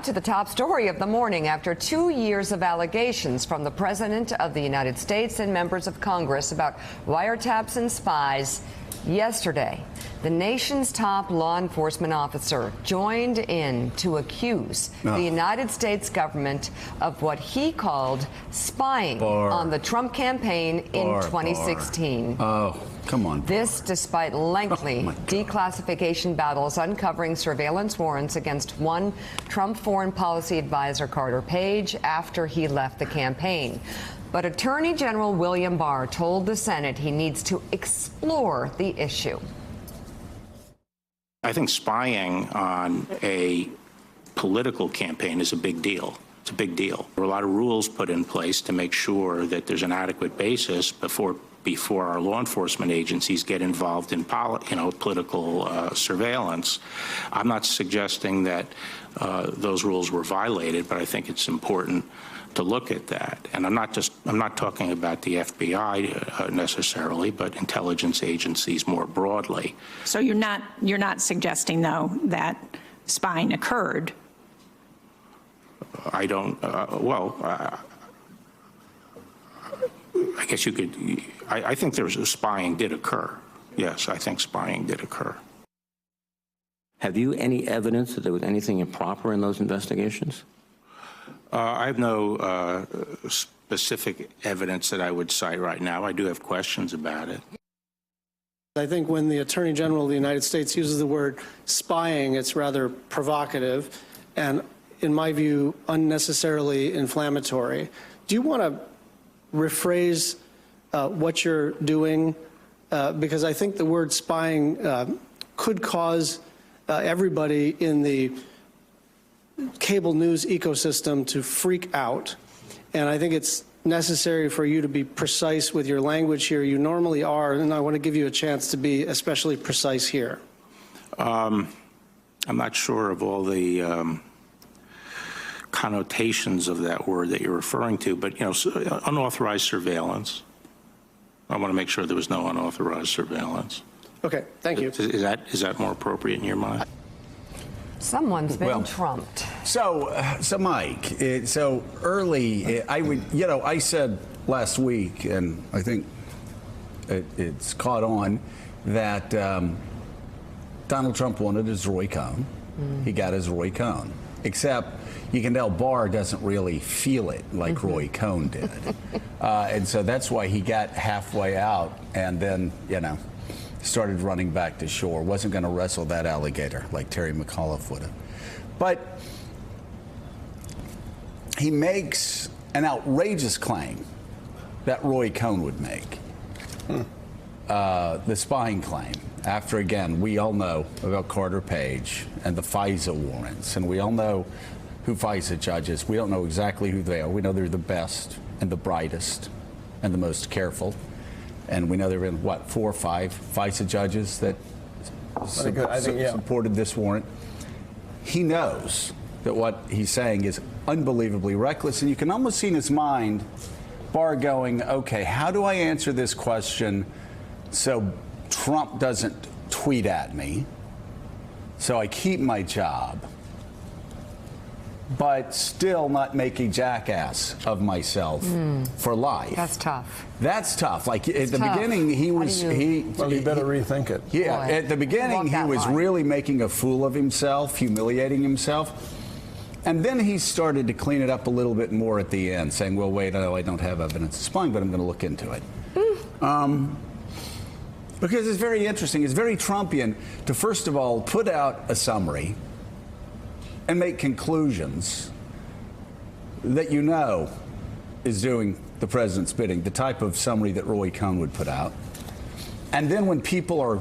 to the top story of the morning. After 2 years of allegations from the President of the United States and members of Congress about wiretaps and spies, yesterday, the nation's top law enforcement officer joined in to accuse the United States government of what he called spying on the Trump campaign in 2016. Oh, come on. This despite lengthy declassification battles uncovering surveillance warrants against one Trump foreign policy advisor, Carter Page, after he left the campaign. But Attorney General William Barr told the Senate he needs to explore the issue. I think spying on a political campaign is a big deal. It's a big deal. There are a lot of rules put in place to make sure that there's an adequate basis before our law enforcement agencies get involved in political surveillance. I'm not suggesting that those rules were violated, but I think it's important to look at that. And I'm not talking about the FBI necessarily, but intelligence agencies more broadly. So you're not suggesting, though, that spying occurred? I don't, I guess you could, I think spying did occur. Yes, I think spying did occur. Have you any evidence that there was anything improper in those investigations? I have no specific evidence that I would cite right now. I do have questions about it. I think when the Attorney General of the United States uses the word spying, it's rather provocative and, in my view, unnecessarily inflammatory. Do you want to rephrase what you're doing? Because I think the word spying could cause everybody in the cable news ecosystem to freak out. And I think it's necessary for you to be precise with your language here. You normally are, and I want to give you a chance to be especially precise here. I'm not sure of all the connotations of that word that you're referring to, but, you know, unauthorized surveillance. I want to make sure there was no unauthorized surveillance. Okay, thank you. Is that more appropriate in your mind? Someone's been trumped. So Mike, so early, I said last week, and I think it's caught on, that Donald Trump wanted his Roy Cohn. He got his Roy Cohn. Except you can tell Barr doesn't really feel it like Roy Cohn did. And so that's why he got halfway out and then, started running back to shore. Wasn't going to wrestle that alligator like Terry McAuliffe would have. But he makes an outrageous claim that Roy Cohn would make. The spying claim. After, again, we all know about Carter Page and the FISA warrants, and we all know who FISA judges. We don't know exactly who they are. We know they're the best and the brightest and the most careful. And we know there have been, 4 or 5 FISA judges that supported this warrant. He knows that what he's saying is unbelievably reckless, and you can almost see in his mind Barr going, okay, how do I answer this question so Trump doesn't tweet at me, so I keep my job, but still not make a jackass of myself for life. That's tough. That's tough. Like at the beginning, he was Well, you better rethink it. Yeah, at the beginning, he was really making a fool of himself, humiliating himself. And then he started to clean it up a little bit more at the end, saying, well, wait, no, I don't have evidence of spying, but I'm going to look into it. Because it's very interesting. It's very Trumpian to, first of all, put out a summary and make conclusions that is doing the president's bidding, the type of summary that Roy Cohn would put out. And then when people are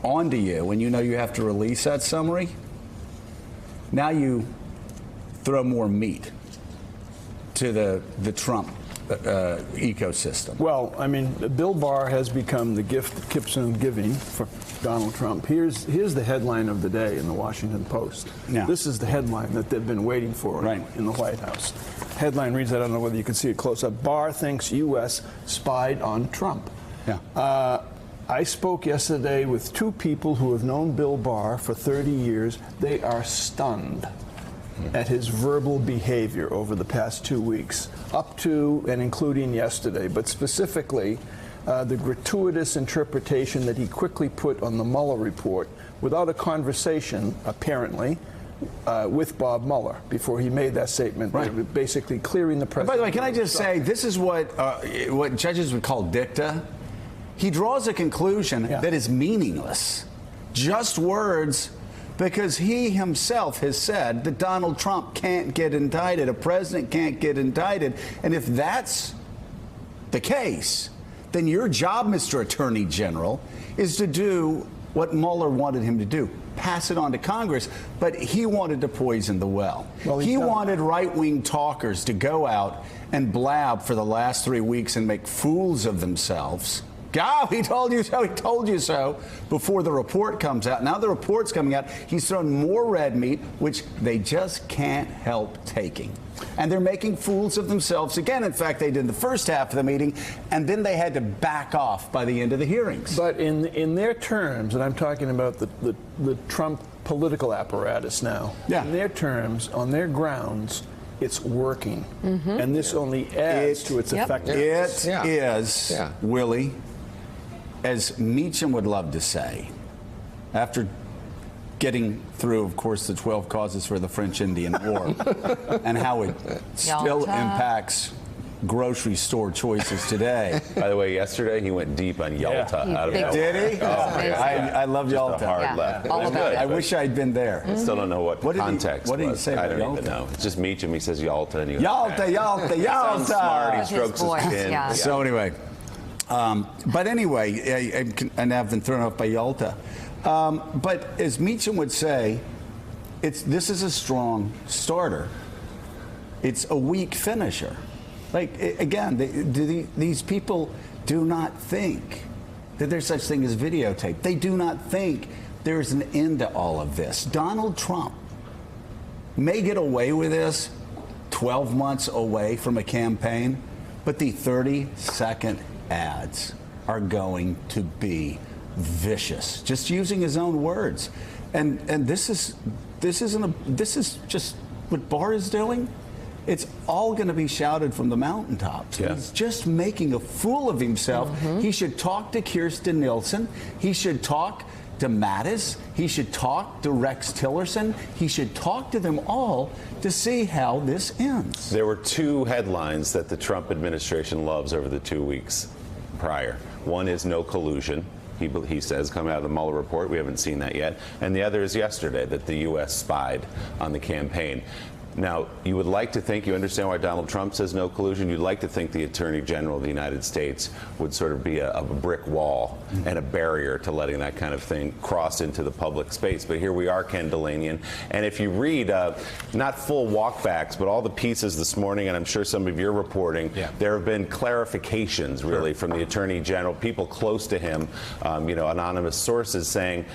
onto you and you have to release that summary, now you throw more meat to the Trump ecosystem. Well, I mean, Bill Barr has become the gift that keeps on giving for Donald Trump. Here's the headline of the day in the Washington Post. Yeah. This is the headline that they've been waiting for in the White House. Headline reads, I don't know whether you can see it close up, Barr thinks U.S. spied on Trump. Yeah. I spoke yesterday with 2 people who have known Bill Barr for 30 years. They are stunned. at his verbal behavior over the past 2 weeks, up to and including yesterday, but specifically the gratuitous interpretation that he quickly put on the Mueller report without a conversation, apparently, with Bob Mueller before he made that statement, Right. basically clearing the president. By the way, can I just say, this is what judges would call dicta. He draws a conclusion that is meaningless. Just words, because he himself has said that Donald Trump can't get indicted, a president can't get indicted. And if that's the case, then your job, Mr. Attorney General, is to do what Mueller wanted him to do, pass it on to Congress. But he wanted to poison the well. He wanted right-wing talkers to go out and blab for the last 3 weeks and make fools of themselves. God, he told you so, he told you so, before the report comes out. Now the report's coming out. He's thrown more red meat, which they just can't help taking. And they're making fools of themselves again. In fact, they did the first half of the meeting, and then they had to back off by the end of the hearings. But in their terms, and I'm talking about the Trump political apparatus now, in their terms, on their grounds, it's working. And this only adds to its effectiveness. It is, Willie, as Meacham would love to say, after getting through, of course, the 12 causes for the French Indian War and how it still impacts grocery store choices today. By the way, yesterday he went deep on Yalta. Out of nowhere. Did he? Oh, I love just Yalta. a hard left. all It was about good. it. I wish I'd been there. I still don't know what context what did he was. say I about don't even Yalta? know. It's just Meacham. He says Yalta. And he goes, Yalta, Yalta, Sounds smart. He Yalta. strokes His voice, his chin. yeah. So anyway, but anyway, and I've been thrown off by Yalta. But as Meacham would say, this is a strong starter. It's a weak finisher. Like, again, these people do not think that there's such thing as videotape. They do not think there's an end to all of this. Donald Trump may get away with this 12 months away from a campaign, but the 30-second ads are going to be vicious. Just using his own words. And this is just what Barr is doing. It's all going to be shouted from the mountaintops. Yeah. He's just making a fool of himself. He should talk to Kirstjen Nielsen. He should talk to Mattis. He should talk to Rex Tillerson. He should talk to them all to see how this ends. There were two headlines that the Trump administration loves over the 2 weeks prior. One is no collusion. He says, coming out of the Mueller report, we haven't seen that yet. And the other is yesterday, that the U.S. spied on the campaign. Now, you would like to think, you understand why Donald Trump says no collusion? You'd like to think the Attorney General of the United States would sort of be a brick wall and a barrier to letting that kind of thing cross into the public space. But here we are, Ken Dilanian. And if you read, not full walkbacks, but all the pieces this morning, and I'm sure some of your reporting, there have been clarifications, really, from the Attorney General, people close to him, anonymous sources saying,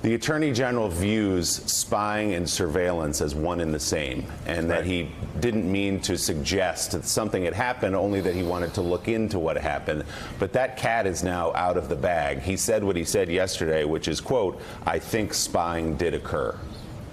the Attorney General views spying and surveillance as one and the same, and that he didn't mean to suggest that something had happened, only that he wanted to look into what happened. But that cat is now out of the bag. He said what he said yesterday, which is, quote, I think spying did occur.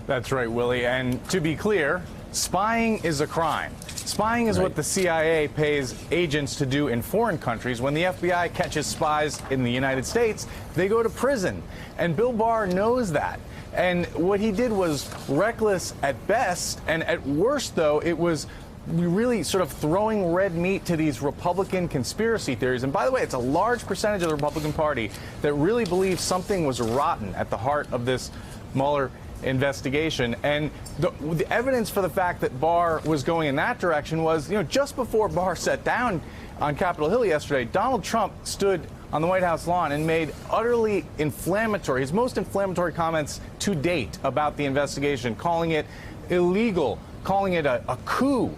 That's right, Willie. And to be clear, spying is a crime. Spying is what the CIA pays agents to do in foreign countries. When the FBI catches spies in the United States, they go to prison. And Bill Barr knows that. And what he did was reckless at best, and at worst, though, it was really sort of throwing red meat to these Republican conspiracy theories. And by the way, it's a large percentage of the Republican Party that really believes something was rotten at the heart of this Mueller investigation. And the evidence for the fact that Barr was going in that direction was, just before Barr sat down on Capitol Hill yesterday, Donald Trump stood on the White House lawn and made utterly inflammatory, his most inflammatory comments to date about the investigation, calling it illegal, calling it a coup,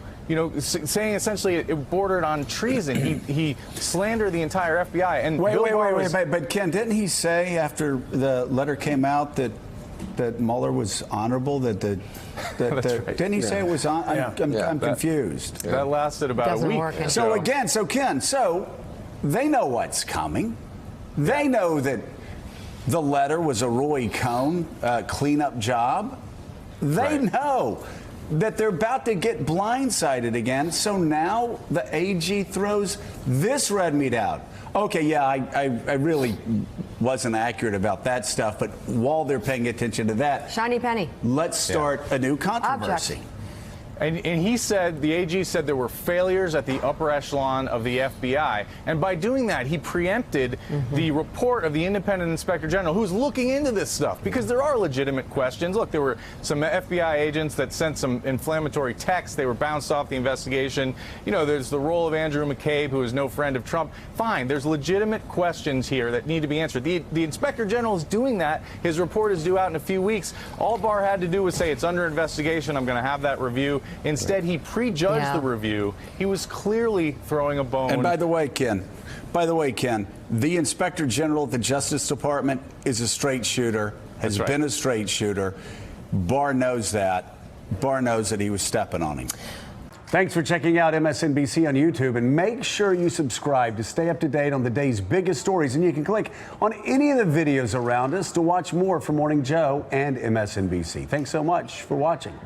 saying essentially it bordered on treason. He slandered the entire FBI. And Wait, but Ken, didn't he say after the letter came out that Mueller was honorable? Right. Didn't he say it was on? I'm confused. That lasted about a week. So Ken, they know what's coming. They know that the letter was a Roy Cohn cleanup job. They know that they're about to get blindsided again. So now the AG throws this red meat out. Okay, yeah, I really wasn't accurate about that stuff, but while they're paying attention to that, Shiny penny. let's start a new controversy. Object. And he said, the AG said there were failures at the upper echelon of the FBI. And by doing that, he preempted the report of the independent inspector general who's looking into this stuff, because there are legitimate questions. Look, there were some FBI agents that sent some inflammatory texts. They were bounced off the investigation. You know, there's the role of Andrew McCabe, who is no friend of Trump. Fine, there's legitimate questions here that need to be answered. The inspector general is doing that. His report is due out in a few weeks. All Barr had to do was say, it's under investigation. I'm going to have that review. Instead, he prejudged the review. He was clearly throwing a bone. And by the way, Ken, the Inspector General of the Justice Department is a straight shooter, has been a straight shooter. Barr knows that. Barr knows that he was stepping on him. Thanks for checking out MSNBC on YouTube, and make sure you subscribe to stay up to date on the day's biggest stories. And you can click on any of the videos around us to watch more from Morning Joe and MSNBC. Thanks so much for watching.